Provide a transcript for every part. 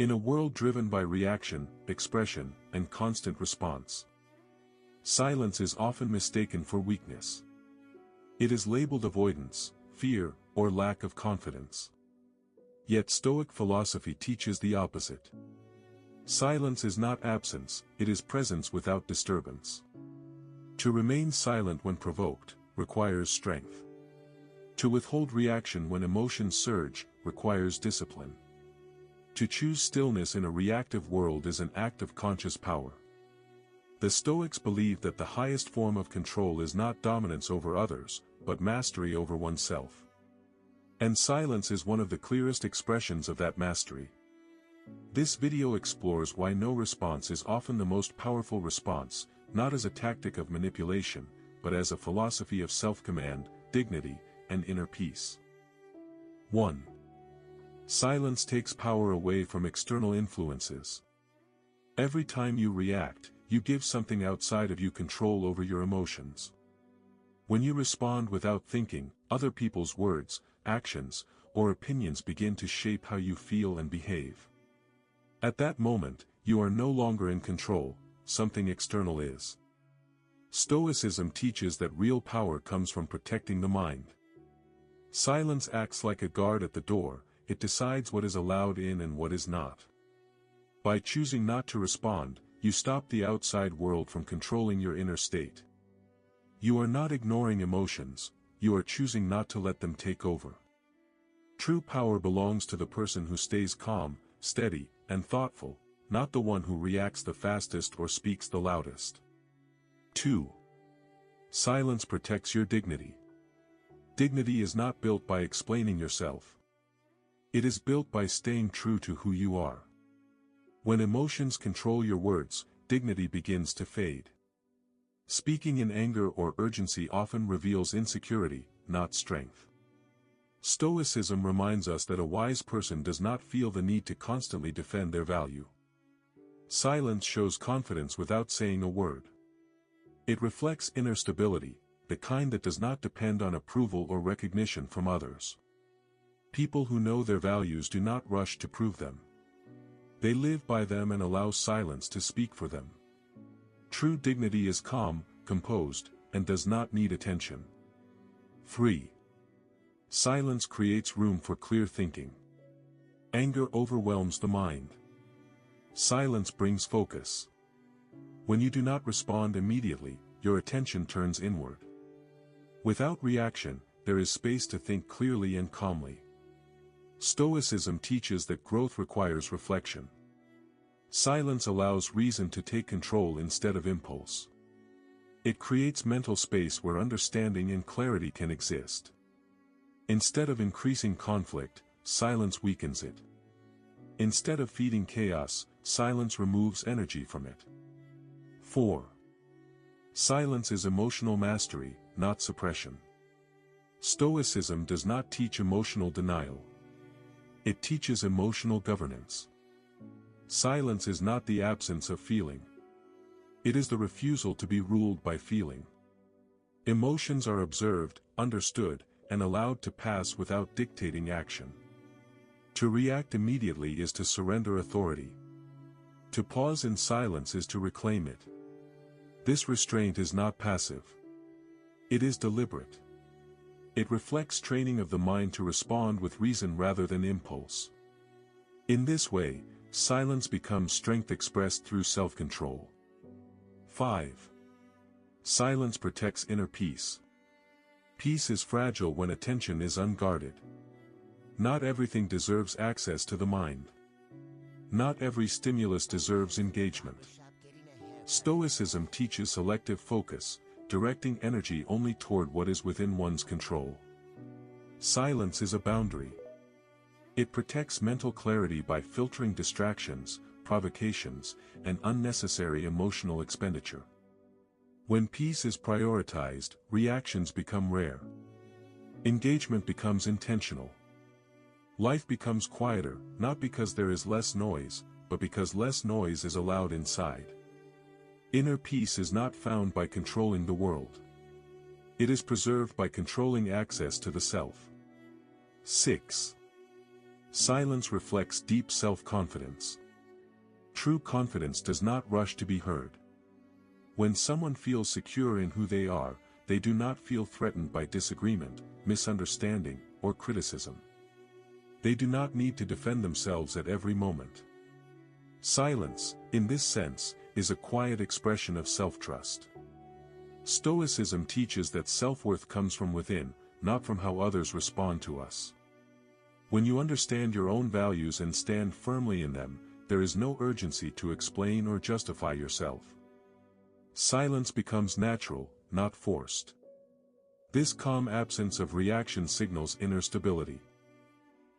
In a world driven by reaction, expression, and constant response, silence is often mistaken for weakness. It is labeled avoidance, fear, or lack of confidence. Yet Stoic philosophy teaches the opposite. Silence is not absence, it is presence without disturbance. To remain silent when provoked requires strength. To withhold reaction when emotions surge requires discipline. To choose stillness in a reactive world is an act of conscious power. The Stoics believe that the highest form of control is not dominance over others, but mastery over oneself. And silence is one of the clearest expressions of that mastery. This video explores why no response is often the most powerful response, not as a tactic of manipulation, but as a philosophy of self-command, dignity, and inner peace. 1. Silence takes power away from external influences. Every time you react, you give something outside of you control over your emotions. When you respond without thinking, other people's words, actions, or opinions begin to shape how you feel and behave. At that moment, you are no longer in control, something external is. Stoicism teaches that real power comes from protecting the mind. Silence acts like a guard at the door, it decides what is allowed in and what is not. By choosing not to respond, you stop the outside world from controlling your inner state. You are not ignoring emotions, you are choosing not to let them take over. True power belongs to the person who stays calm, steady, and thoughtful, not the one who reacts the fastest or speaks the loudest. 2. Silence protects your dignity. Dignity is not built by explaining yourself. It is built by staying true to who you are. When emotions control your words, dignity begins to fade. Speaking in anger or urgency often reveals insecurity, not strength. Stoicism reminds us that a wise person does not feel the need to constantly defend their value. Silence shows confidence without saying a word. It reflects inner stability, the kind that does not depend on approval or recognition from others. People who know their values do not rush to prove them. They live by them and allow silence to speak for them. True dignity is calm, composed, and does not need attention. 3. Silence creates room for clear thinking. Anger overwhelms the mind. Silence brings focus. When you do not respond immediately, your attention turns inward. Without reaction, there is space to think clearly and calmly. Stoicism teaches that growth requires reflection. Silence allows reason to take control instead of impulse. It creates mental space where understanding and clarity can exist. Instead of increasing conflict, silence weakens it. Instead of feeding chaos, silence removes energy from it. 4. Silence is emotional mastery, not suppression. Stoicism does not teach emotional denial. It teaches emotional governance. Silence is not the absence of feeling. It is the refusal to be ruled by feeling. Emotions are observed, understood, and allowed to pass without dictating action. To react immediately is to surrender authority. To pause in silence is to reclaim it. This restraint is not passive. It is deliberate. It reflects training of the mind to respond with reason rather than impulse. In this way, silence becomes strength expressed through self-control. 5. Silence protects inner peace. Peace is fragile when attention is unguarded. Not everything deserves access to the mind. Not every stimulus deserves engagement. Stoicism teaches selective focus, directing energy only toward what is within one's control. Silence is a boundary. It protects mental clarity by filtering distractions, provocations, and unnecessary emotional expenditure. When peace is prioritized, reactions become rare. Engagement becomes intentional. Life becomes quieter, not because there is less noise, but because less noise is allowed inside. Inner peace is not found by controlling the world. It is preserved by controlling access to the self. 6. Silence reflects deep self-confidence. True confidence does not rush to be heard. When someone feels secure in who they are, they do not feel threatened by disagreement, misunderstanding, or criticism. They do not need to defend themselves at every moment. Silence, in this sense, is a quiet expression of self-trust. Stoicism teaches that self-worth comes from within, not from how others respond to us. When you understand your own values and stand firmly in them, there is no urgency to explain or justify yourself. Silence becomes natural, not forced. This calm absence of reaction signals inner stability.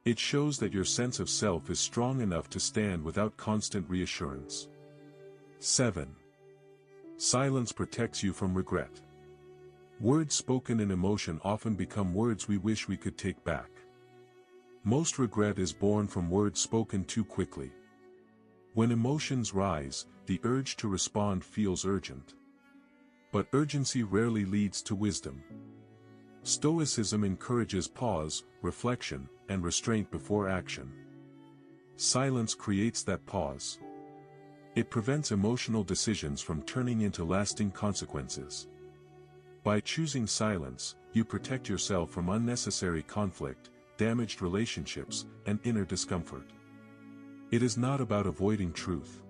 It shows that your sense of self is strong enough to stand without constant reassurance. 7. Silence protects you from regret. Words spoken in emotion often become words we wish we could take back. Most regret is born from words spoken too quickly. When emotions rise, the urge to respond feels urgent. But urgency rarely leads to wisdom. Stoicism encourages pause, reflection, and restraint before action. Silence creates that pause. It prevents emotional decisions from turning into lasting consequences. By choosing silence, you protect yourself from unnecessary conflict, damaged relationships, and inner discomfort. It is not about avoiding truth.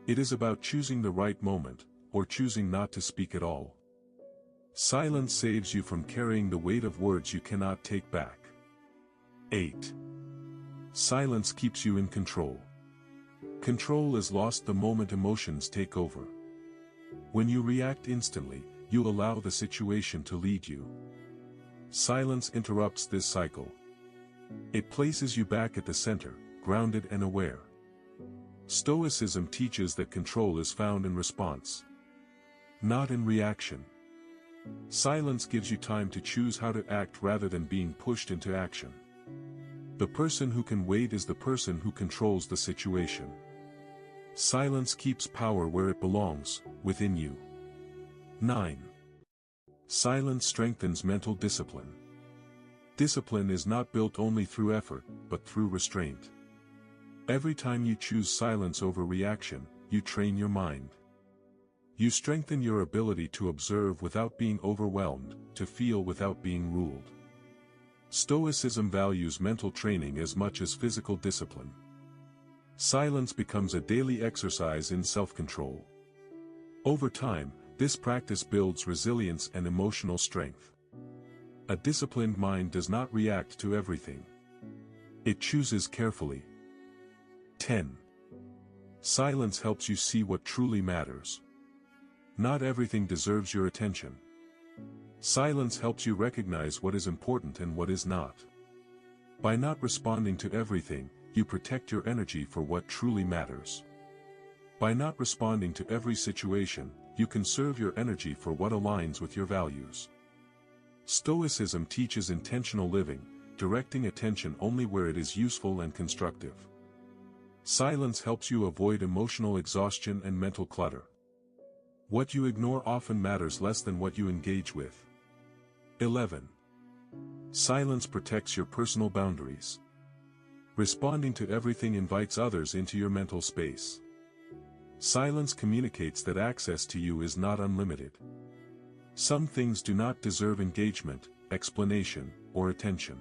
It is about choosing the right moment, or choosing not to speak at all. Silence saves you from carrying the weight of words you cannot take back. 8. Silence keeps you in control. Control is lost the moment emotions take over. When you react instantly, you allow the situation to lead you. Silence interrupts this cycle. It places you back at the center, grounded and aware. Stoicism teaches that control is found in response, not in reaction. Silence gives you time to choose how to act rather than being pushed into action. The person who can wait is the person who controls the situation. Silence keeps power where it belongs, within you. 9. Silence strengthens mental discipline. Discipline is not built only through effort, but through restraint. Every time you choose silence over reaction, you train your mind. You strengthen your ability to observe without being overwhelmed, to feel without being ruled. Stoicism values mental training as much as physical discipline. Silence becomes a daily exercise in self-control. Over time, this practice builds resilience and emotional strength. A disciplined mind does not react to everything. It chooses carefully. 10. Silence helps you see what truly matters. Not everything deserves your attention. Silence helps you recognize what is important and what is not. By not responding to everything, you protect your energy for what truly matters. By not responding to every situation, you conserve your energy for what aligns with your values. Stoicism teaches intentional living, directing attention only where it is useful and constructive. Silence helps you avoid emotional exhaustion and mental clutter. What you ignore often matters less than what you engage with. 11. Silence protects your personal boundaries. Responding to everything invites others into your mental space. Silence communicates that access to you is not unlimited. Some things do not deserve engagement, explanation, or attention.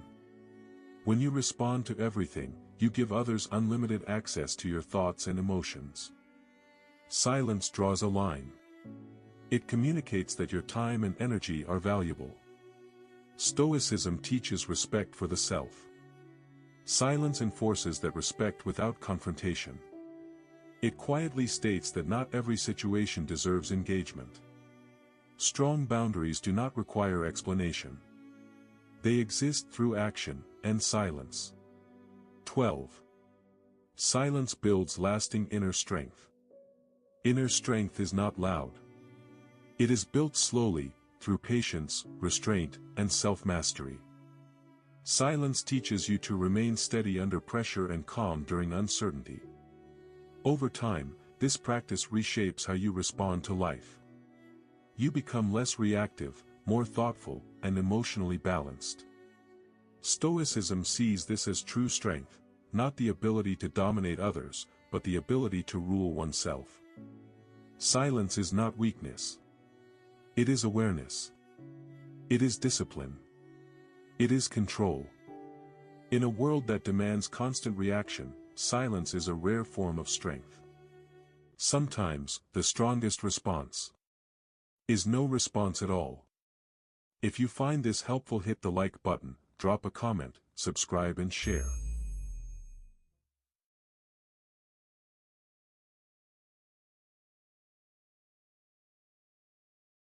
When you respond to everything, you give others unlimited access to your thoughts and emotions. Silence draws a line. It communicates that your time and energy are valuable. Stoicism teaches respect for the self. Silence enforces that respect without confrontation. It quietly states that not every situation deserves engagement. Strong boundaries do not require explanation. They exist through action and silence. 12. Silence builds lasting inner strength. Inner strength is not loud. It is built slowly, through patience, restraint, and self-mastery. Silence teaches you to remain steady under pressure and calm during uncertainty. Over time, this practice reshapes how you respond to life. You become less reactive, more thoughtful, and emotionally balanced. Stoicism sees this as true strength. not the ability to dominate others, but the ability to rule oneself. Silence is not weakness. It is awareness. It is discipline. It is control. In a world that demands constant reaction, silence is a rare form of strength. Sometimes, the strongest response is no response at all. If you find this helpful, hit the like button, drop a comment, subscribe and share.